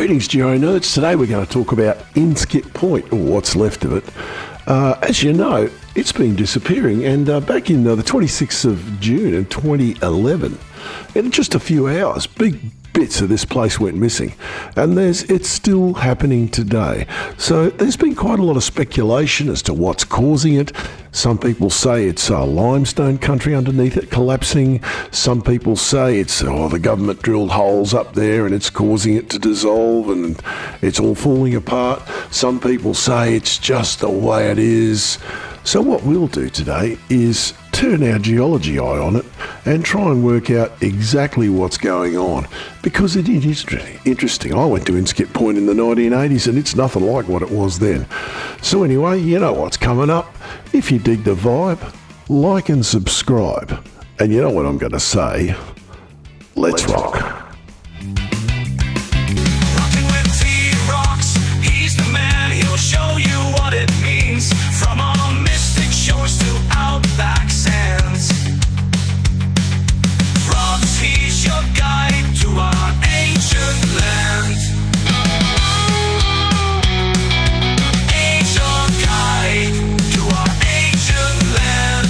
Greetings, Geo Nerds. Today we're going to talk about Inskip Point, or what's left of it. As you know, it's been disappearing, and back in the 26th of June in 2011, in just a few hours, big bits of this place went missing, and it's still happening today. So there's been quite a lot of speculation as to what's causing it. Some people say it's a limestone country underneath it collapsing. Some people say it's the government drilled holes up there and it's causing it to dissolve and it's all falling apart. Some people say it's just the way it is. So what we'll do today is turn our geology eye on it and try and work out exactly what's going on, because it is interesting. I went to Inskip Point in the 1980s and it's nothing like what it was then. So anyway, you know what's coming up. If you dig the vibe, like and subscribe. And you know what I'm going to say, let's rock. Show you what it means, from our mystic shores to outback sands. Rocks, he's your guide to our ancient land. He's your guide to our ancient land.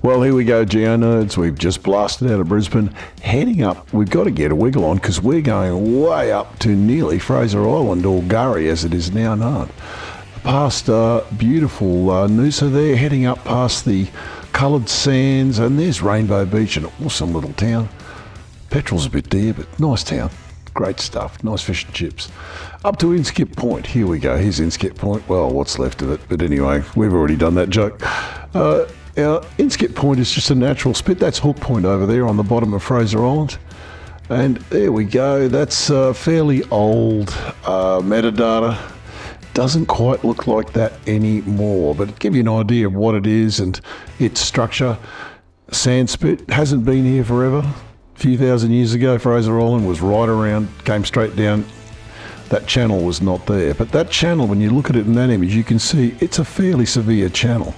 Well, here we go, Geo Nerds. We've just blasted out of Brisbane, heading up. We've got to get a wiggle on because we're going way up to nearly Fraser Island, or Gurry as it is now known. Past beautiful Noosa there, heading up past the coloured sands, and there's Rainbow Beach, an awesome little town. Petrol's a bit dear, but nice town. Great stuff, nice fish and chips. Up to Inskip Point. Here we go, here's Inskip Point. Well, what's left of it, but anyway, we've already done that joke. Inskip Point is just a natural spit. That's Hook Point over there on the bottom of Fraser Island. And there we go. That's fairly old metadata. Doesn't quite look like that anymore, but to give you an idea of what it is and its structure. Sand spit hasn't been here forever. A few thousand years ago, Fraser Island was right around, came straight down. That channel was not there. But that channel, when you look at it in that image, you can see it's a fairly severe channel.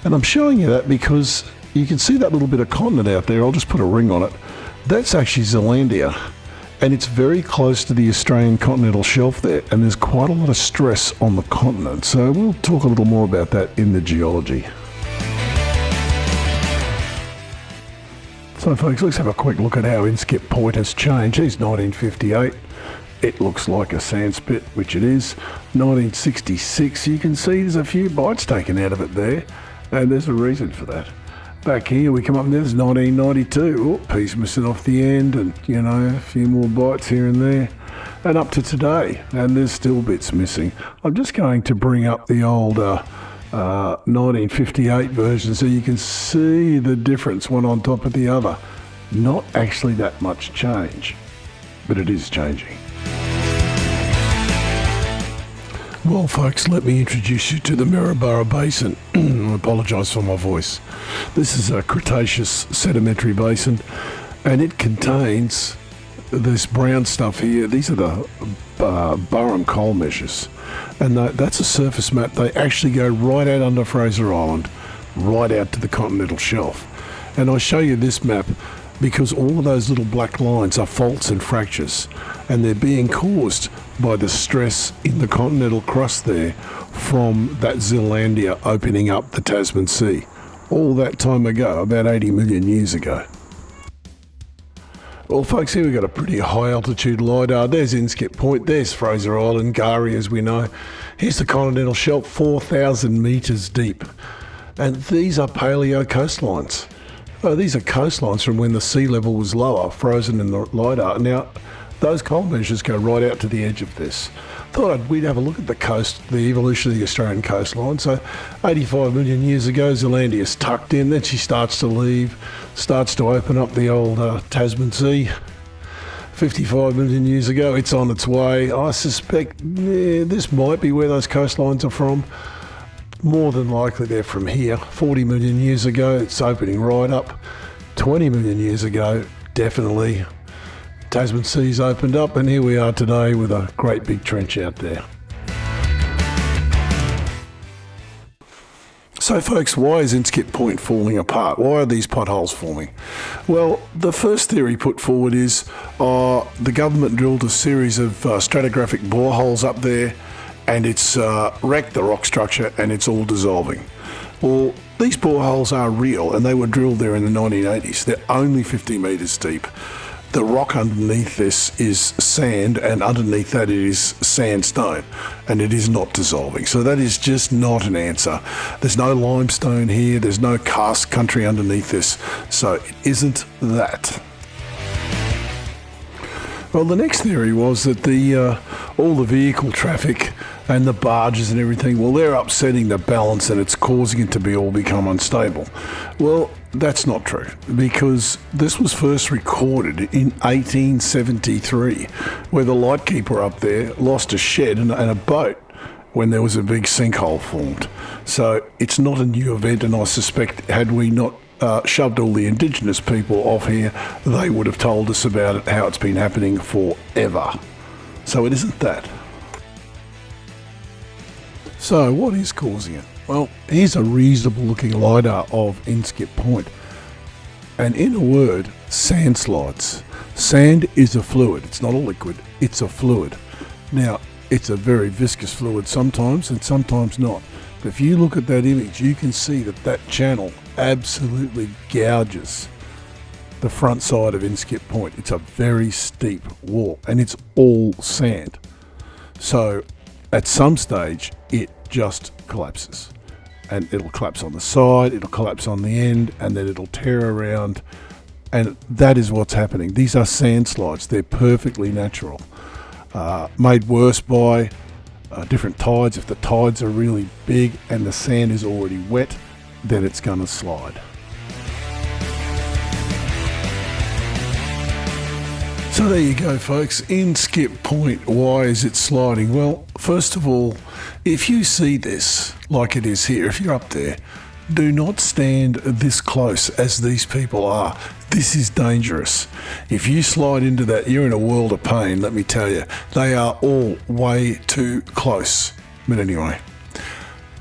And I'm showing you that because you can see that little bit of continent out there. I'll just put a ring on it. That's actually Zealandia, and it's very close to the Australian continental shelf there, and there's quite a lot of stress on the continent. So we'll talk a little more about that in the geology. So folks, let's have a quick look at how Inskip Point has changed. Here's 1958. It looks like a sand spit, which it is. 1966, you can see there's a few bites taken out of it there. And there's a reason for that. Back here we come up and there's 1992. Oh, piece missing off the end, and you know, a few more bites here and there. And up to today, and there's still bits missing. I'm just going to bring up the old 1958 version so you can see the difference, one on top of the other. Not actually that much change, but it is changing. Well folks, let me introduce you to the Maryborough Basin. I apologise for my voice. This is a Cretaceous sedimentary basin, and it contains this brown stuff here. These are the Burrum coal measures, and that's a surface map. They actually go right out under Fraser Island, right out to the continental shelf. And I show you this map because all of those little black lines are faults and fractures, and they're being caused by the stress in the continental crust there from that Zealandia opening up the Tasman Sea all that time ago, about 80 million years ago. Well folks, here we've got a pretty high altitude LiDAR. There's Inskip Point, there's Fraser Island, Gurry as we know. Here's the continental shelf, 4,000 metres deep. And these are paleo coastlines. These are coastlines from when the sea level was lower, frozen in the LiDAR. Now, those coal measures go right out to the edge of this. Thought we'd have a look at the coast, the evolution of the Australian coastline. So 85 million years ago, Zealandia's tucked in, then she starts to leave, starts to open up the old Tasman Sea. 55 million years ago. It's on its way. I suspect this might be where those coastlines are from. More than likely they're from here. 40 million years ago, it's opening right up. 20 million years ago, definitely. Tasman Sea's opened up, and here we are today with a great big trench out there. So folks, why is Inskip Point falling apart? Why are these potholes forming? Well, the first theory put forward is the government drilled a series of stratigraphic boreholes up there, and it's wrecked the rock structure and it's all dissolving. Well, these boreholes are real, and they were drilled there in the 1980s. They're only 50 metres deep. The rock underneath this is sand, and underneath that it is sandstone, and it is not dissolving. So that is just not an answer. There's no limestone here, there's no karst country underneath this, so it isn't that. Well, the next theory was that all the vehicle traffic and the barges and everything, well, they're upsetting the balance and it's causing it to all become unstable. Well, that's not true, because this was first recorded in 1873, where the lightkeeper up there lost a shed and a boat when there was a big sinkhole formed. So it's not a new event, and I suspect had we not shoved all the indigenous people off here, they would have told us about it, how it's been happening forever. So it isn't that. So what is causing it? Well, here's a reasonable looking LiDAR of Inskip Point. And in a word, sand slides. Sand is a fluid. It's not a liquid, it's a fluid. Now, it's a very viscous fluid sometimes and sometimes not. But if you look at that image, you can see that channel absolutely gouges the front side of Inskip Point. It's a very steep wall and it's all sand. So at some stage, it just collapses. And it'll collapse on the side, it'll collapse on the end, and then it'll tear around. And that is what's happening. These are sand slides. They're perfectly natural. Made worse by different tides. If the tides are really big and the sand is already wet, then it's going to slide. So there you go, folks. Inskip Point, why is it sliding? Well, first of all, if you see this like it is here, if you're up there, do not stand this close as these people are. This is dangerous. If you slide into that, you're in a world of pain, let me tell you. They are all way too close. But anyway,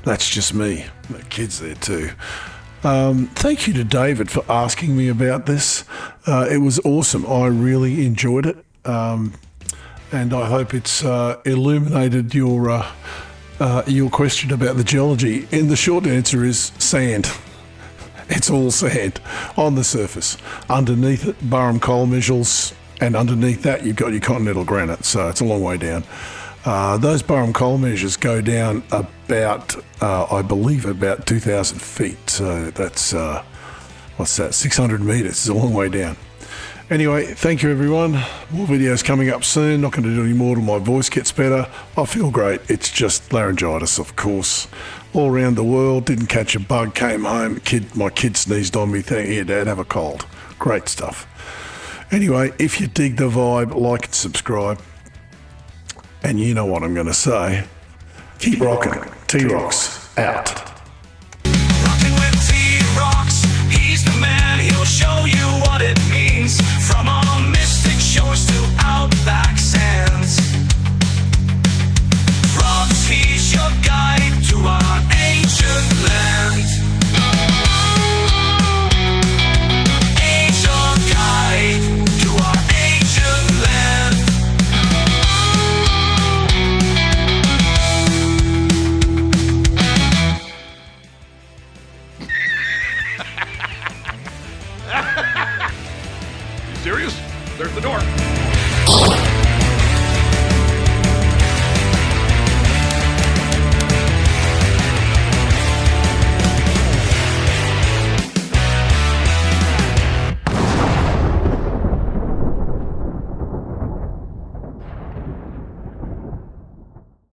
that's just me. The kids there too. Thank you to David for asking me about this. It was awesome. I really enjoyed it. And I hope it's illuminated your question about the geology. And the short answer is sand. It's all sand on the surface. Underneath it, Burrum coal measures, and underneath that you've got your continental granite, so it's a long way down. Those Burrum coal measures go down about, I believe, about 2,000 feet. So that's, what's that, 600 metres. It's a long way down. Anyway, thank you everyone. More videos coming up soon. Not going to do any more till my voice gets better. I feel great. It's just laryngitis, of course. All around the world. Didn't catch a bug. Came home. My kid sneezed on me. Here, Dad, have a cold. Great stuff. Anyway, if you dig the vibe, like and subscribe. And you know what I'm going to say. Keep rocking. T-Rocks out.